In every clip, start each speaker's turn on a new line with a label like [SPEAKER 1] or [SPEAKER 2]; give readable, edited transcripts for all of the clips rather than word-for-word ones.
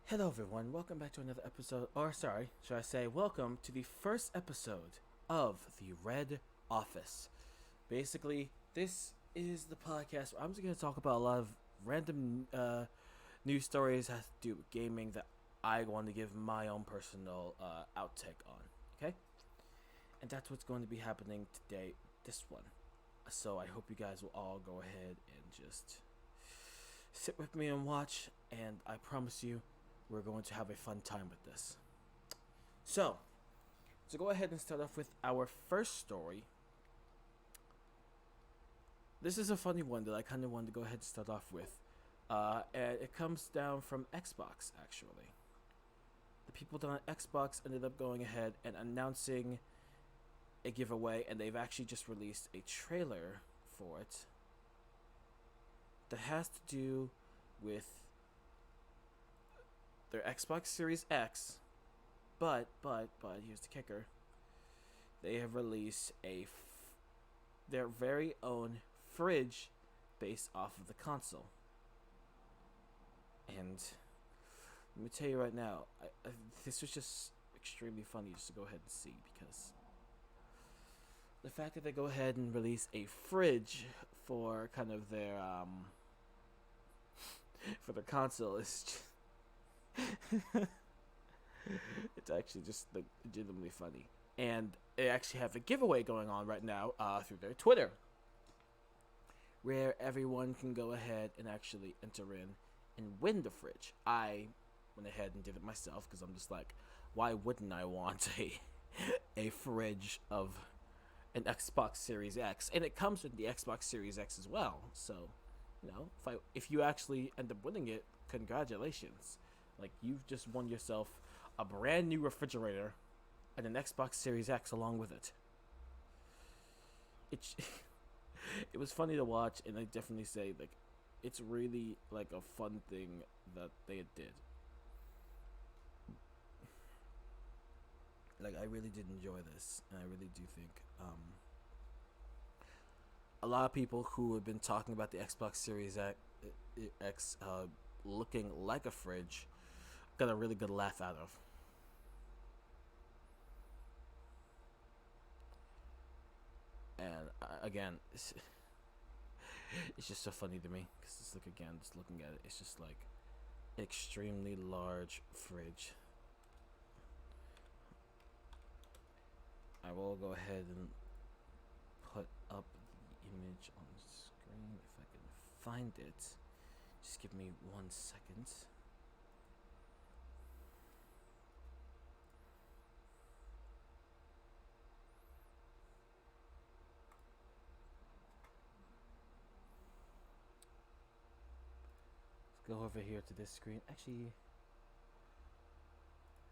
[SPEAKER 1] Hello, everyone. Welcome back to another episode, or sorry, should I say, welcome to the first episode of the Red Office. Basically, this is the podcast where I'm just going to talk about a lot of random news stories that have to do with gaming that I want to give my own personal outtake on. Okay? And that's what's going to be happening today, this one. So I hope you guys will all go ahead and just sit with me and watch, and I promise you, we're going to have a fun time with this. So, to go ahead and start off with our first story. This is a funny one that I kind of wanted to go ahead and start off with. And it comes down from Xbox, actually. The people down at Xbox ended up going ahead and announcing a giveaway, and they've actually just released a trailer for it that has to do with their Xbox Series X, but here's the kicker: they have released their very own fridge based off of the console. And let me tell you right now, this was just extremely funny just to go ahead and see, because the fact that they go ahead and release a fridge for kind of their for their console is just it's actually just like legitimately funny. And they actually have a giveaway going on right now through their Twitter, where everyone can go ahead and actually enter in and win the fridge. I went ahead and did it myself because I'm just like, why wouldn't I want a fridge of an Xbox Series X? And it comes with the Xbox Series X as well. So, you know, if you actually end up winning it, congratulations. Like, you've just won yourself a brand new refrigerator and an Xbox Series X along with it. It was funny to watch, and I definitely say, like, it's really like a fun thing that they did. Like, I really did enjoy this, and I really do think a lot of people who have been talking about the Xbox Series X looking like a fridge got a really good laugh out of. And again, it's just so funny to me because it's like, again, just looking at it, it's just like an extremely large fridge. I will go ahead and put up the image on the screen if I can find it. Just give me 1 second. Go over here to this screen. Actually,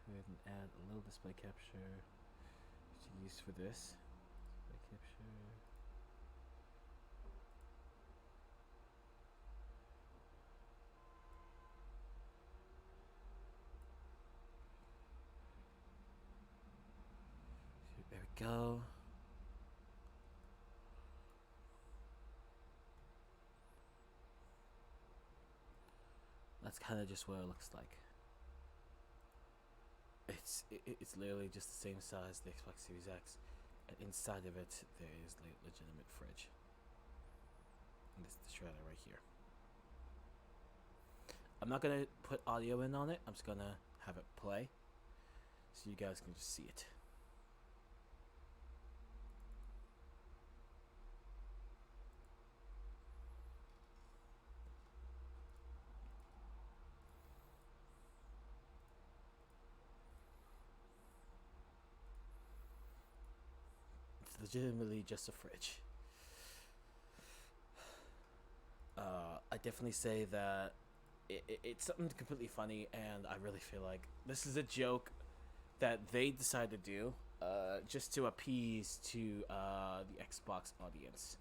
[SPEAKER 1] go ahead and add a little display capture to use for this. Display capture. There we go. That's kind of just what it looks like. It's literally just the same size as the Xbox Series X, and inside of it there is a legitimate fridge. And this is the trailer right here. I'm not gonna put audio in on it. I'm just gonna have it play, so you guys can just see it. It's legitimately just a fridge. I definitely say that it's something completely funny, and I really feel like this is a joke that they decided to do just to appease to the Xbox audience.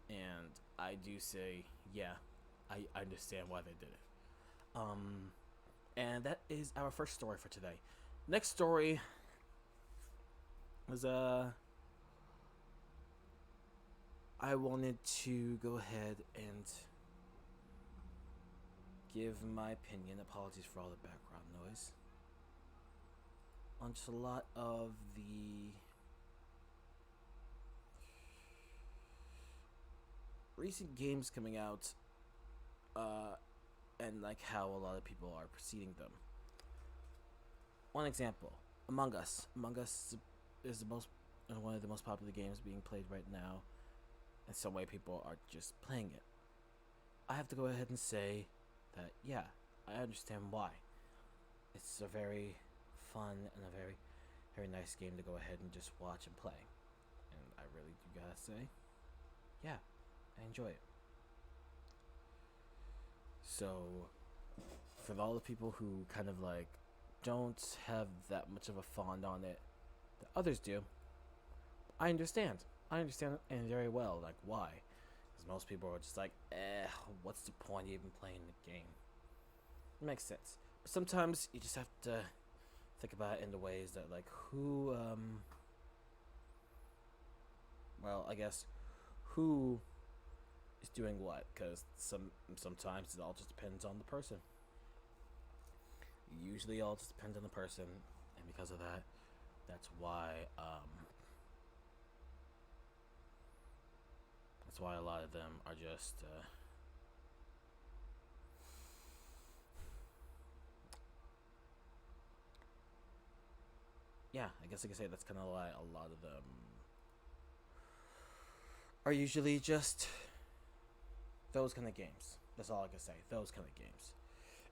[SPEAKER 1] And I do say, yeah, I understand why they did it. And that is our first story for today. Next story was I wanted to go ahead and give my opinion. Apologies for all the background noise. On just a lot of the recent games coming out, and like how a lot of people are proceeding them. One example: Among Us. Among Us is the most one of the most popular games being played right now. In some way, people are just playing it. I have to go ahead and say that yeah, I understand why. It's a very fun and a very, very nice game to go ahead and just watch and play. And I really do gotta say, yeah, I enjoy it. So, for all the people who kind of like don't have that much of a fond on it that others do, I understand. I understand it very well, like why. Because most people are just like, what's the point of even playing the game? It makes sense. But sometimes you just have to think about it in the ways that, like, well, I guess, who is doing what? Because sometimes it all just depends on the person. Usually, all just depends on the person, and because of that, that's why a lot of them are just yeah, I guess I can say that's kind of why a lot of them are usually just those kind of games. That's all I can say. Those kind of games.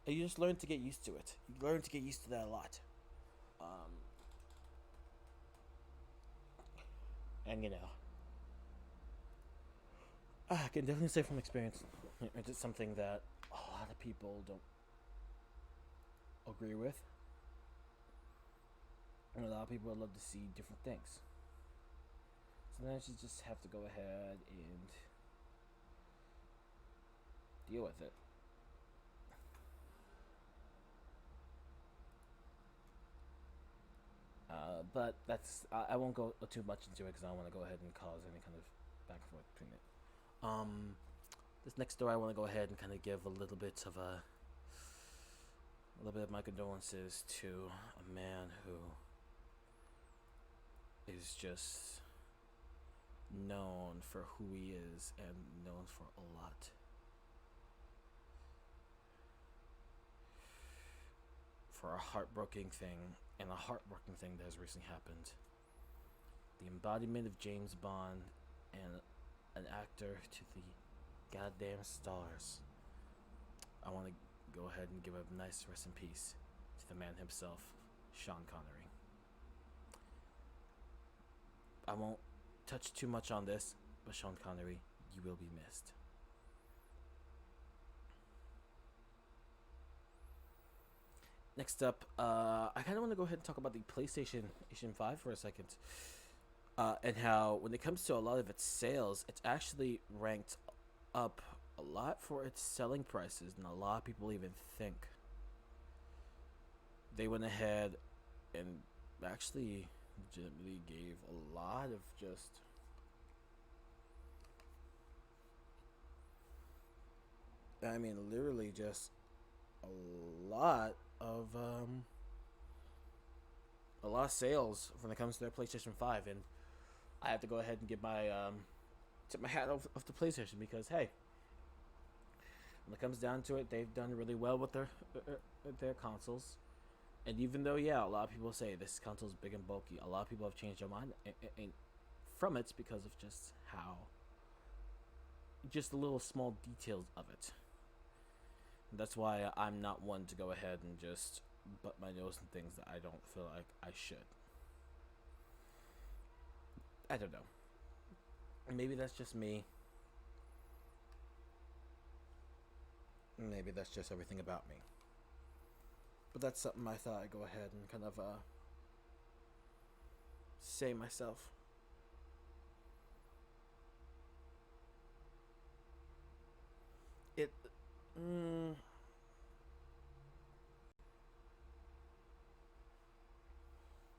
[SPEAKER 1] And you just learn to get used to it. You learn to get used to that a lot. And you know, I can definitely say from experience, it's something that a lot of people don't agree with. And a lot of people would love to see different things. Sometimes you just have to go ahead and deal with it. But I won't go too much into it because I don't want to go ahead and cause any kind of back and forth between it. This next story I want to go ahead and kind of give a little bit of my condolences to a man who is just known for who he is and known for a lot. For a heartbreaking thing that has recently happened. The embodiment of James Bond and an actor to the goddamn stars. I want to go ahead and give a nice rest in peace to the man himself, Sean Connery. I won't touch too much on this, but Sean Connery, you will be missed. Next up, I kind of want to go ahead and talk about the PlayStation 5 for a second. And how, when it comes to a lot of its sales, it's actually ranked up a lot for its selling prices, and a lot of people even think. They went ahead and actually legitimately gave a lot of just literally just a lot of sales when it comes to their PlayStation 5, and I have to go ahead and give my tip my hat off the PlayStation, because hey, when it comes down to it, they've done really well with their consoles. And even though, yeah, a lot of people say this console is big and bulky, a lot of people have changed their mind from it because of just the little small details of it. And that's why I'm not one to go ahead and just butt my nose in things that I don't feel like I should. I don't know. Maybe that's just me. Maybe that's just everything about me. But that's something I thought I'd go ahead and kind of say myself. It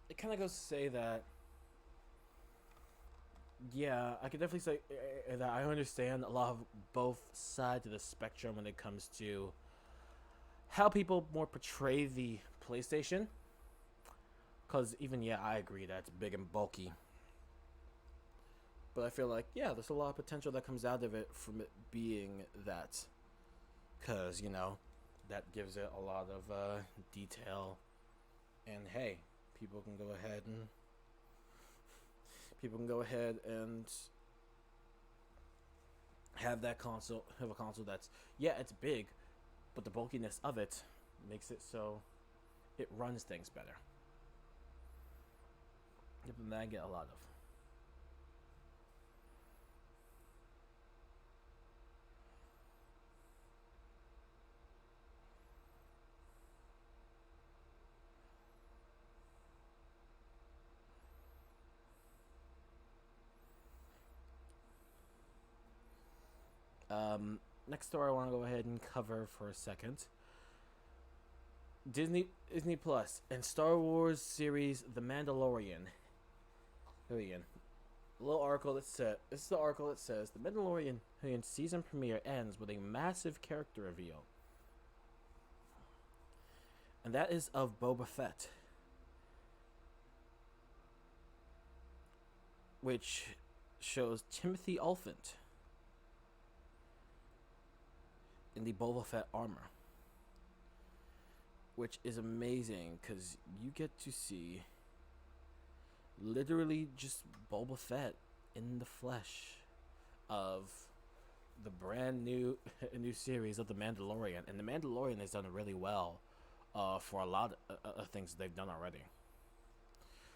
[SPEAKER 1] it kind of goes to say that, yeah, I can definitely say that I understand a lot of both sides of the spectrum when it comes to how people more portray the PlayStation. Because even, yeah, I agree that it's big and bulky. But I feel like, yeah, there's a lot of potential that comes out of it from it being that. Because, that gives it a lot of detail. And hey, people can go ahead and have a console that's, yeah, it's big, but the bulkiness of it makes it so it runs things better. Something that I get a lot of. Next story I want to go ahead and cover for a second. Disney Plus and Star Wars series The Mandalorian. Here we go. A little article that says, this is the article that says The Mandalorian season premiere ends with a massive character reveal. And that is of Boba Fett, which shows Timothy Olyphant in the Boba Fett armor, which is amazing because you get to see literally just Boba Fett in the flesh of the brand new series of The Mandalorian. And The Mandalorian has done really well for a lot of things they've done already.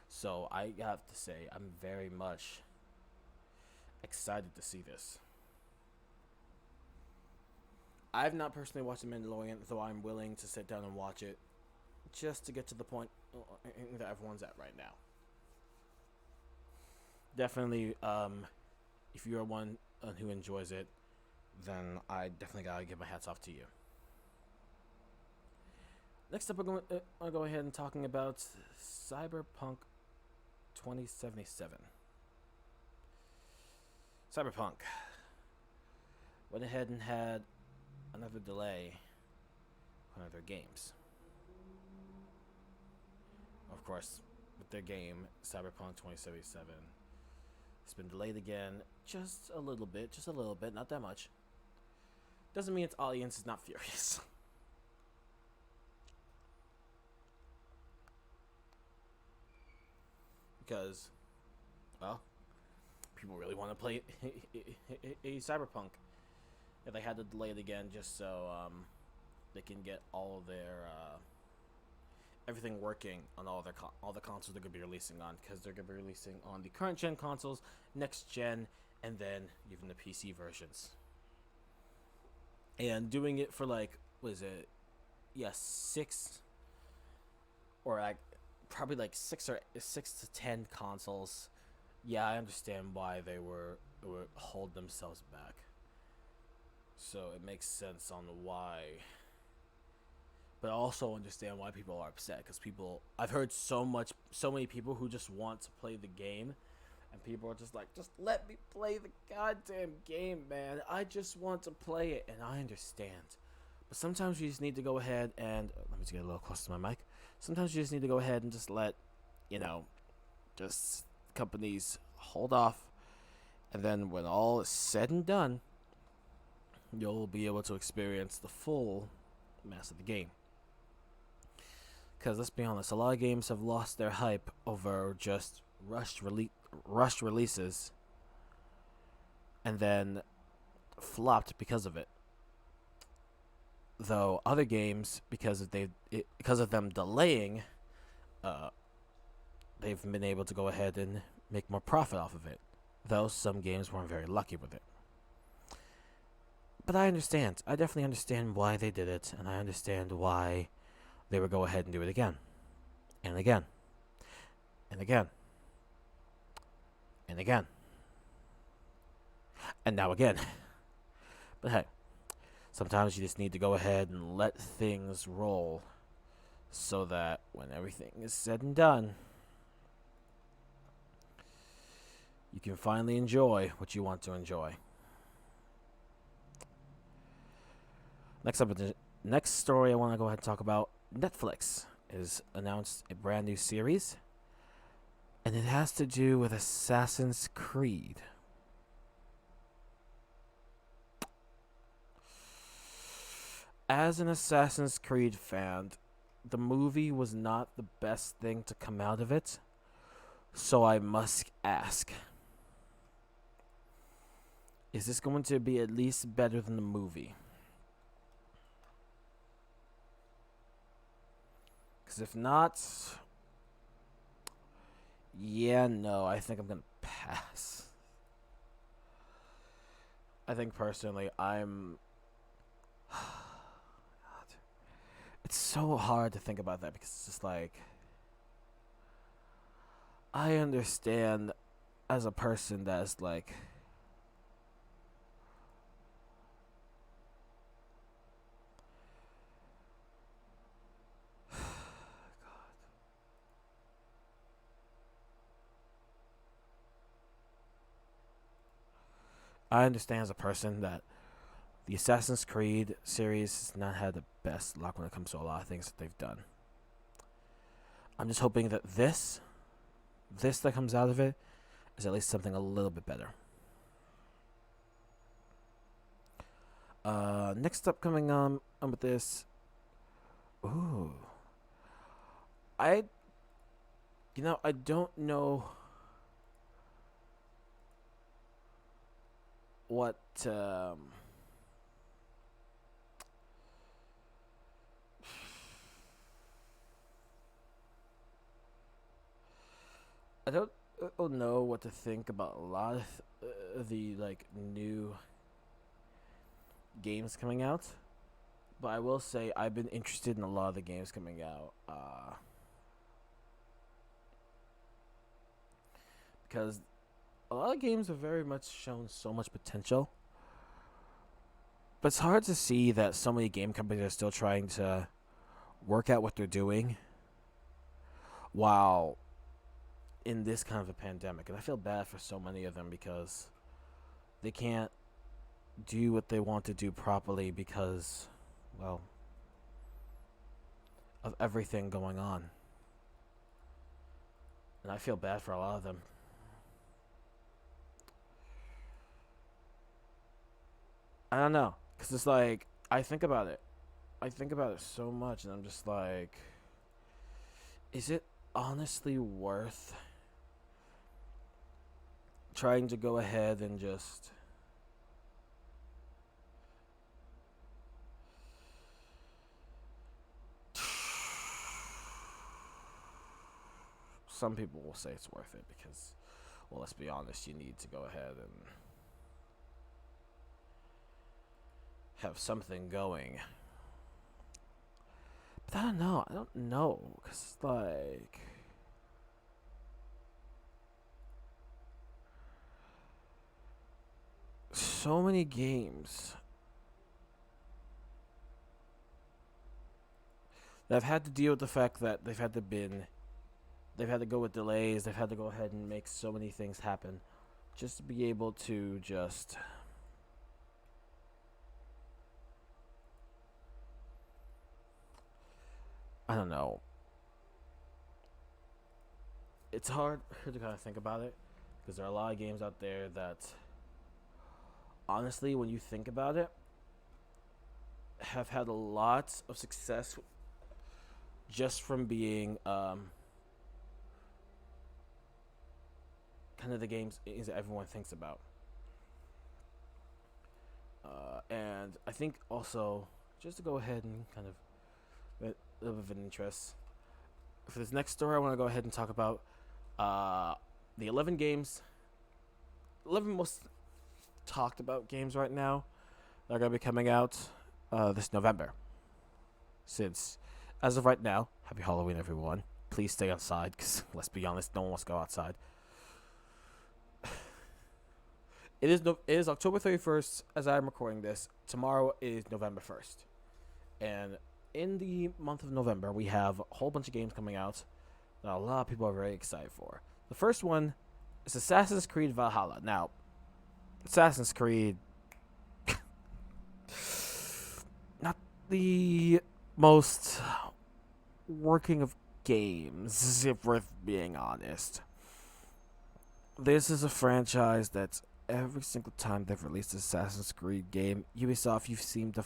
[SPEAKER 1] So I have to say, I'm very much excited to see this. I've not personally watched The Mandalorian, though I'm willing to sit down and watch it just to get to the point that everyone's at right now. Definitely, if you're one who enjoys it, then I definitely gotta give my hats off to you. Next up, I'll go ahead and talking about Cyberpunk 2077. Cyberpunk went ahead and had another delay on other games. Of course, with their game, Cyberpunk 2077, it's been delayed again just a little bit, not that much. Doesn't mean its audience is not furious. Because, well, people really want to play a Cyberpunk. If they had to delay it again just so they can get all of their everything working on all the consoles they're gonna be releasing on, because they're gonna be releasing on the current gen consoles, next gen, and then even the PC versions. And doing it for like, what is it? Yeah, 6 or like probably like 6 to 10 consoles. Yeah, I understand why they would hold themselves back. So it makes sense on why. But I also understand why people are upset, because I've heard so many people who just want to play the game, and people are just like, just let me play the goddamn game, man. I just want to play it, and I understand. But sometimes you just need to go ahead and, let me just get a little closer to my mic. Sometimes you just need to go ahead and just let, just companies hold off, and then when all is said and done, you'll be able to experience the full mass of the game. Because let's be honest, a lot of games have lost their hype over just rushed releases, and then flopped because of it. Though other games, because of them delaying, they've been able to go ahead and make more profit off of it. Though some games weren't very lucky with it. But I understand. I definitely understand why they did it, and I understand why they would go ahead and do it again. And again. And again. And again. And now again. But hey, sometimes you just need to go ahead and let things roll, so that when everything is said and done, you can finally enjoy what you want to enjoy. Next story I want to go ahead and talk about. Netflix has announced a brand new series, and it has to do with Assassin's Creed. As an Assassin's Creed fan, the movie was not the best thing to come out of it, so I must ask, is this going to be at least better than the movie? Because if not, no, I think I'm going to pass. I think personally, it's so hard to think about that because it's just like, I understand as a person that's like, I understand as a person that the Assassin's Creed series has not had the best luck when it comes to a lot of things that they've done. I'm just hoping that this that comes out of it is at least something a little bit better. Next up coming on with this. Ooh. I don't know what I don't know what to think about a lot of the like new games coming out, but I will say I've been interested in a lot of the games coming out because a lot of games have very much shown so much potential, but it's hard to see that so many game companies are still trying to work out what they're doing while in this kind of a pandemic. And I feel bad for so many of them because they can't do what they want to do properly because, well, of everything going on. And I feel bad for a lot of them. I don't know, because it's like, I think about it so much, and I'm just like, is it honestly worth trying to go ahead and just some people will say it's worth it because, well, let's be honest, you need to go ahead and have something going. But I don't know, because, like, so many games that have had to deal with the fact that they've had to go with delays, they've had to go ahead and make so many things happen just to be able to just I don't know. It's hard to kind of think about it because there are a lot of games out there that, honestly, when you think about it, have had a lot of success just from being kind of the games that everyone thinks about. And I think also, just to go ahead and kind of a little bit of an interest, for this next story, I want to go ahead and talk about the 11 most talked about games right now that are going to be coming out this November. Since, as of right now, happy Halloween, everyone. Please stay outside, because let's be honest, no one wants to go outside. It is October 31st as I'm recording this. Tomorrow is November 1st. And in the month of November, we have a whole bunch of games coming out that a lot of people are very excited for. The first one is Assassin's Creed Valhalla. Now, Assassin's Creed, not the most working of games, if we're being honest. This is a franchise that's every single time they've released an Assassin's Creed game, Ubisoft, you've seemed to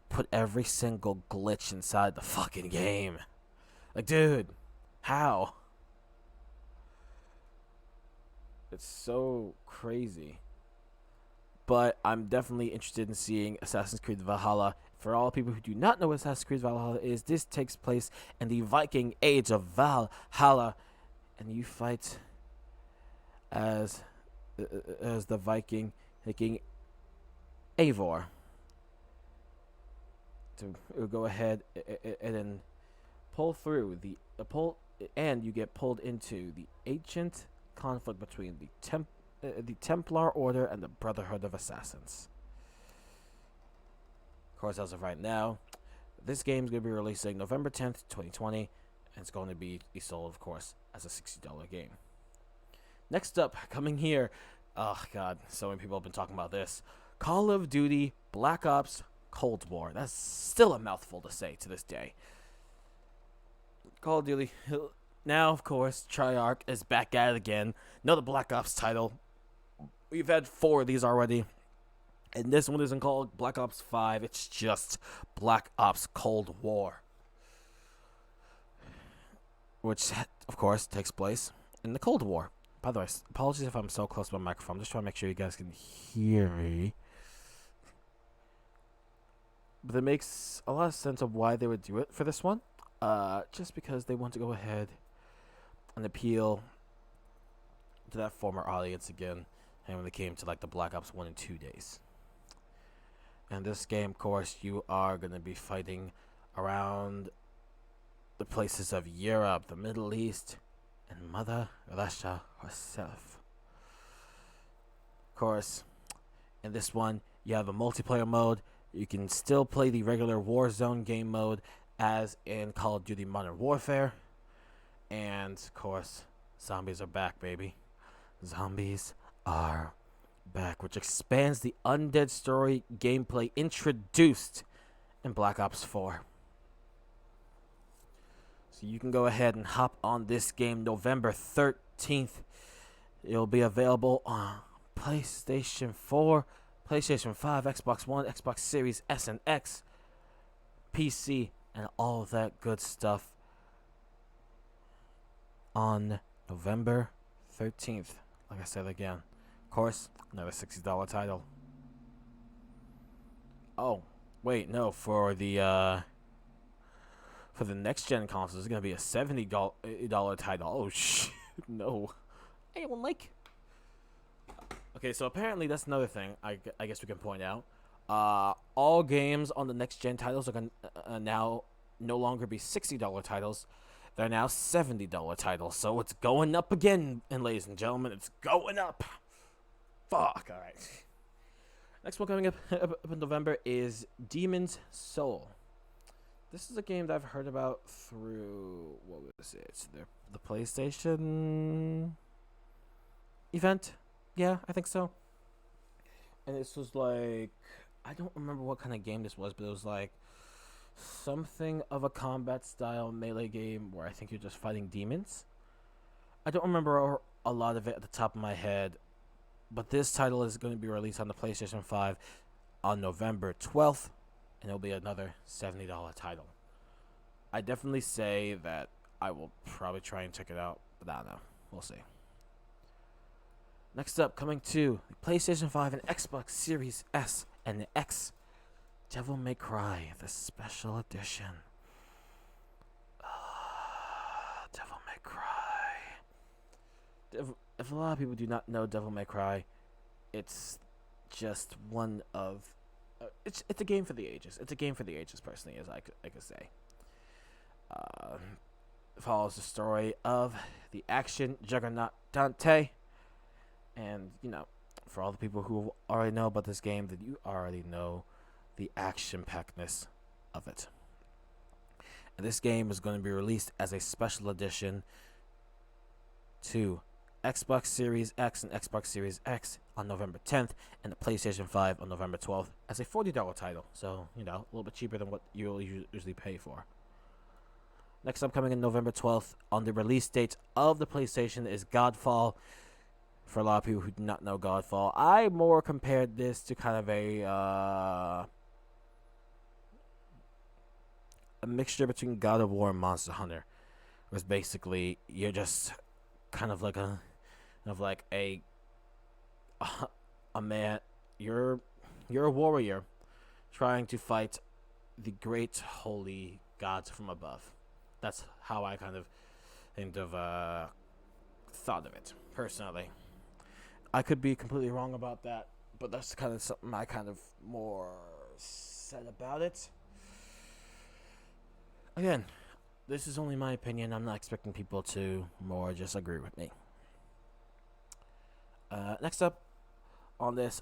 [SPEAKER 1] put every single glitch inside the fucking game. Like, dude, how? It's so crazy. But I'm definitely interested in seeing Assassin's Creed Valhalla. For all people who do not know what Assassin's Creed Valhalla is, this takes place in the Viking Age of Valhalla, and you fight as the Viking Eivor to go ahead and then pull through and you get pulled into the ancient conflict between the Templar Order and the Brotherhood of Assassins. Of course, as of right now, this game is going to be releasing November 10th, 2020, and it's going to be sold, of course, as a $60 game. Next up, coming here, oh god, so many people have been talking about this. Call of Duty Black Ops Cold War. That's still a mouthful to say to this day. Call of Duty. Now, of course, Treyarch is back at it again. Another Black Ops title. We've had 4 of these already. And this one isn't called Black Ops 5. It's just Black Ops Cold War. Which, of course, takes place in the Cold War. By the way, apologies if I'm so close to my microphone. I'm just trying to make sure you guys can hear me. But it makes a lot of sense of why they would do it for this one. Just because they want to go ahead and appeal to that former audience again. And when it came to like the Black Ops 1 and 2 days. And this game, of course, you are going to be fighting around the places of Europe, the Middle East, and Mother Russia herself. Of course, in this one, you have a multiplayer mode. You can still play the regular Warzone game mode as in Call of Duty Modern Warfare. And, of course, zombies are back, baby. Zombies are back, which expands the undead story gameplay introduced in Black Ops 4. So you can go ahead and hop on this game November 13th. It'll be available on PlayStation 4, PlayStation 5, Xbox One, Xbox Series S and X, PC, and all of that good stuff on November 13th. Like I said again, of course, another $60 title. Oh, wait, no, for the next gen consoles, it's gonna be a $70 title. Oh shit, no. Hey, well, like. Okay, so apparently that's another thing. I guess we can point out. All games on the next gen titles are gonna now no longer be $60 titles. They're now $70 titles. So it's going up again, and ladies and gentlemen, it's going up. Fuck. All right. Next one coming up in November is Demon's Soul. This is a game that I've heard about through, what was it? The PlayStation event? Yeah, I think so. And this was like, I don't remember what kind of game this was, but it was like something of a combat style melee game where I think you're just fighting demons. I don't remember a lot of it at the top of my head, but this title is going to be released on the PlayStation 5 on November 12th. And it'll be another $70 title. I definitely say that I will probably try and check it out, but I don't know. We'll see. Next up, coming to the PlayStation 5 and Xbox Series S and X, Devil May Cry, the Special Edition. Devil May Cry. If a lot of people do not know Devil May Cry, it's just one of... It's a game for the ages. It's a game for the ages, personally, as I could say. Follows the story of the action juggernaut Dante. And, you know, for all the people who already know about this game, that you already know the action-packedness of it. And this game is going to be released as a special edition to Xbox Series X and Xbox Series X on November 10th, and the PlayStation 5 on November 12th as a $40 title. So, a little bit cheaper than what you'll usually pay for. Next up, coming in November 12th, on the release date of the PlayStation, is Godfall. For a lot of people who do not know Godfall, I more compared this to kind of a mixture between God of War and Monster Hunter. It was basically, you're just kind of like a man. You're a warrior trying to fight the great holy gods from above. That's how I kind of thought of it personally. I could be completely wrong about that, but that's kind of something I kind of more said about it. Again, this is only my opinion. I'm not expecting people to more just agree with me. Next up on this,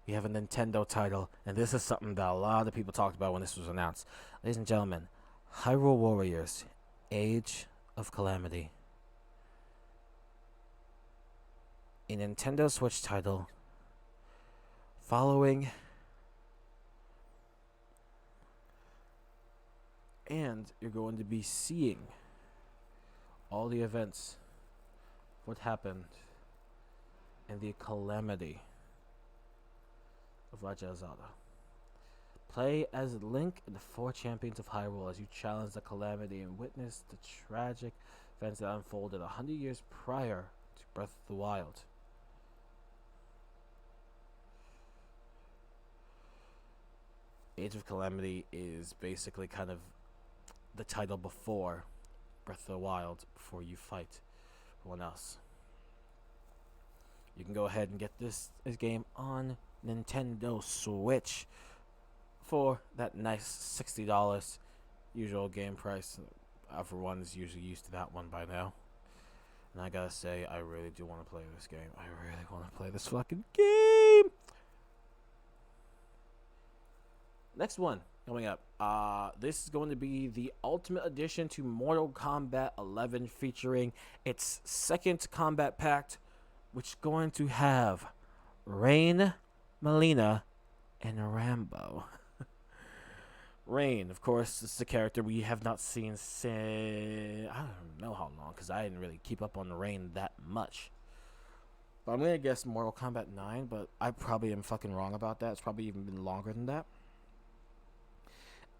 [SPEAKER 1] we have a Nintendo title, and this is something that a lot of people talked about when this was announced. Ladies and gentlemen, Hyrule Warriors, Age of Calamity. A Nintendo Switch title following and you're going to be seeing all the events, what happened, and the calamity of Legend of Zelda. Play as Link and the four champions of Hyrule as you challenge the calamity and witness the tragic events that unfolded 100 years prior to Breath of the Wild. Age of Calamity is basically kind of the title before Breath of the Wild, before you fight everyone else. You can go ahead and get this game on Nintendo Switch for that nice $60 usual game price. Everyone is usually used to that one by now. And I gotta say, I really do want to play this game. I really want to play this fucking game. Next one coming up. This is going to be the Ultimate Edition to Mortal Kombat 11, featuring its second combat pack, which is going to have Rain, Melina, and Rambo. Rain, of course, is the character we have not seen since I don't know how long, because I didn't really keep up on Rain that much. But I'm going to guess Mortal Kombat 9, but I probably am fucking wrong about that. It's probably even been longer than that.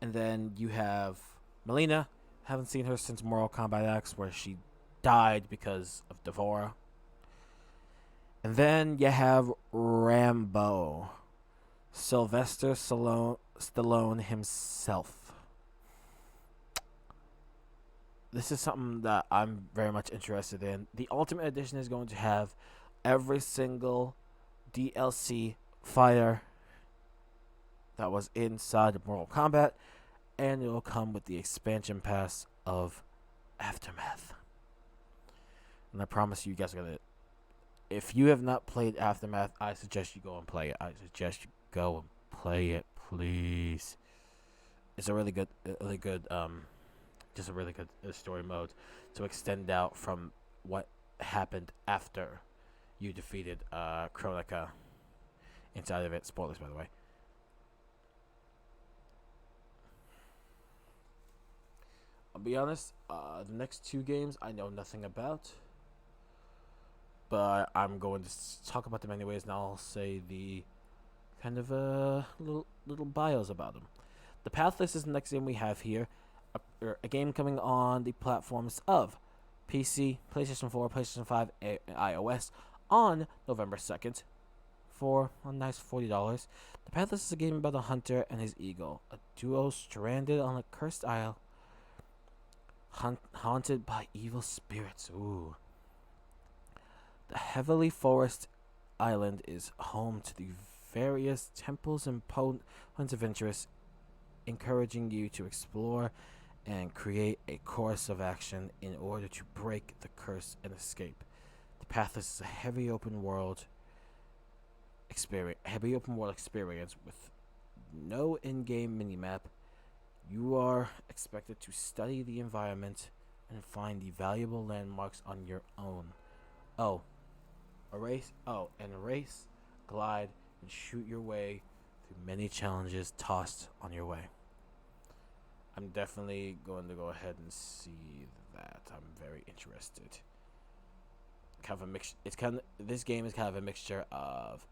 [SPEAKER 1] And then you have Melina. Haven't seen her since Mortal Kombat X, where she died because of Devora. And then you have Rambo. Sylvester Stallone himself. This is something that I'm very much interested in. The Ultimate Edition is going to have every single DLC fighter that was inside of Mortal Kombat, and it will come with the expansion pass of Aftermath. And I promise you guys are gonna. If you have not played Aftermath, I suggest you go and play it. Please. It's a really good, just a really good story mode to extend out from what happened after you defeated Kronika inside of it. Spoilers, by the way. I'll be honest, the next two games I know nothing about, but I'm going to talk about them anyways, and I'll say the kind of little bios about them. The Pathless is the next game we have here, a game coming on the platforms of PC, PlayStation 4, PlayStation 5, and iOS on November 2nd for a nice $40. The Pathless is a game about a hunter and his eagle, a duo stranded on a cursed isle haunted by evil spirits. Ooh. The heavily forested island is home to the various temples and points of interest, encouraging you to explore and create a course of action in order to break the curse and escape. The Pathless is a heavy open world experience with no in-game minimap. You are expected to study the environment and find the valuable landmarks on your own. Oh, race, glide, and shoot your way through many challenges tossed on your way. I'm definitely going to go ahead and see that. I'm very interested. Kind of a mix. This game is kind of a mixture of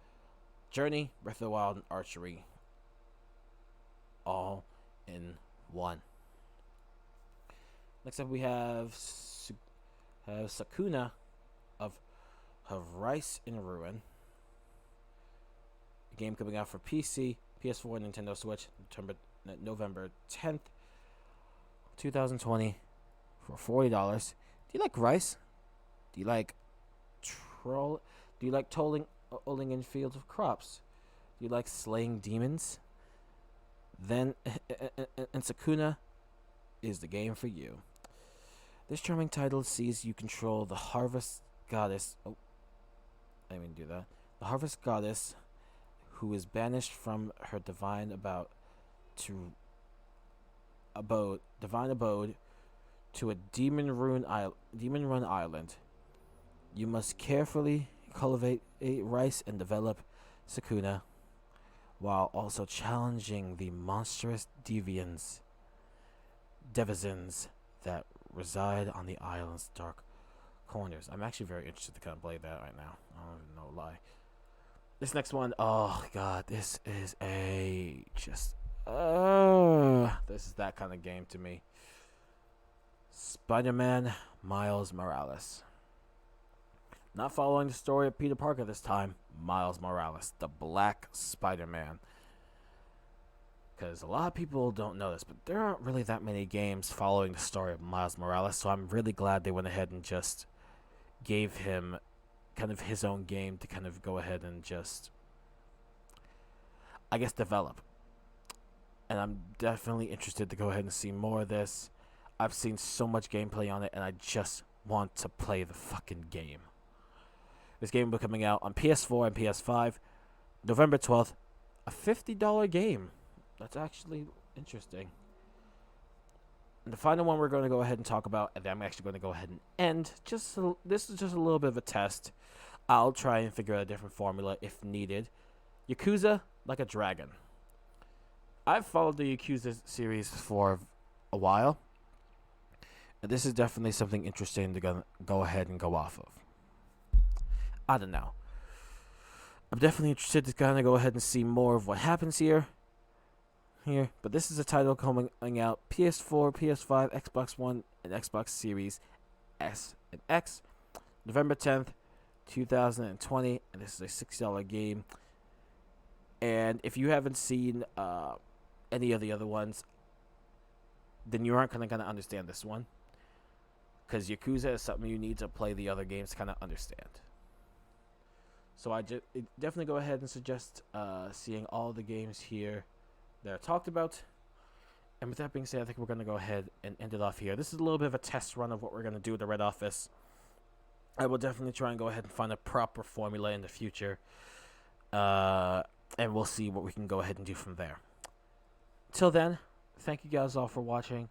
[SPEAKER 1] Journey, Breath of the Wild, and archery, all in one. Next up, we have Sakuna of Rice in Ruin. A game coming out for PC, PS4, Nintendo Switch, November 10th, 2020, for $40. Do you like Rice? Do you like Do you like tolling in fields of crops? Do you like slaying demons? Then and Sakuna is the game for you. This charming title sees you control the harvest goddess. Oh, I didn't mean to do that. The harvest goddess, who is banished from her divine abode to a demon-run island. You must carefully cultivate rice and develop Sakuna, while also challenging the monstrous devizins that reside on the island's dark corners. I'm actually very interested to kind of play that right now. I don't even know why. This next one, oh god, this is this is that kind of game to me. Spider-Man Miles Morales. Not following the story of Peter Parker this time. Miles Morales, the Black Spider-Man. Because a lot of people don't know this, but there aren't really that many games following the story of Miles Morales, so I'm really glad they went ahead and just gave him kind of his own game to kind of go ahead and just, I guess, develop. And I'm definitely interested to go ahead and see more of this. I've seen so much gameplay on it, and I just want to play the fucking game. This game will be coming out on PS4 and PS5, November 12th. A $50 game. That's actually interesting. And the final one we're going to go ahead and talk about, and then I'm actually going to go ahead and end. This is just a little bit of a test. I'll try and figure out a different formula if needed. Yakuza Like a Dragon. I've followed the Yakuza series for a while, and this is definitely something interesting to go ahead and go off of. I don't know. I'm definitely interested to kind of go ahead and see more of what happens here. But this is a title coming out PS4, PS5, Xbox One, and Xbox Series S and X, November 10th, 2020, and this is a $60 game. And if you haven't seen any of the other ones, then you aren't going to understand this one, because Yakuza is something you need to play the other games to kind of understand. So I definitely go ahead and suggest seeing all the games here that are talked about. And with that being said, I think we're going to go ahead and end it off here. This is a little bit of a test run of what we're going to do at the Red Office. I will definitely try and go ahead and find a proper formula in the future. And we'll see what we can go ahead and do from there. Till then, thank you guys all for watching.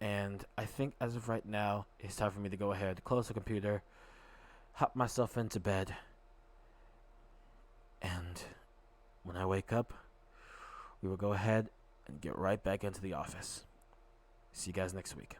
[SPEAKER 1] And I think as of right now, it's time for me to go ahead, close the computer, hop myself into bed. And when I wake up, we will go ahead and get right back into the office. See you guys next week.